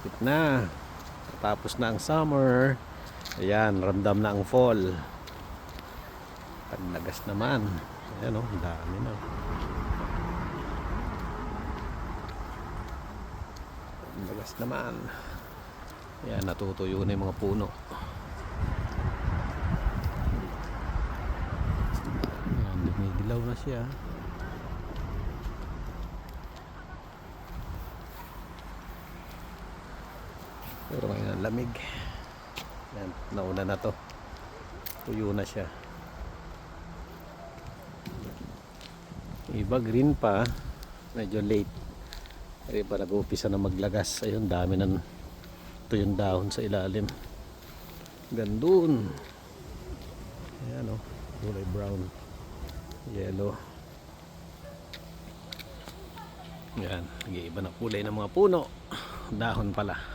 Malapit na. Tapos na ang summer. Ayan, ramdam na ang fall. Paglagas naman. Ayan o, dami na. Paglagas naman. Ayan, natutuyo na yung mga puno. Ayan, dumidilaw na siya. Pero ngayon ang lamig. Ayan, nauna na to. Tuyo na siya. Iba green pa. Medyo late. Kaya pa nag-uupisa na maglagas. Ayun, dami ng tuyong dahon sa ilalim. Gandun. Ayan o. Kulay brown. Yellow. Ayan. Nag-iiba na kulay ng mga puno. Dahon pala.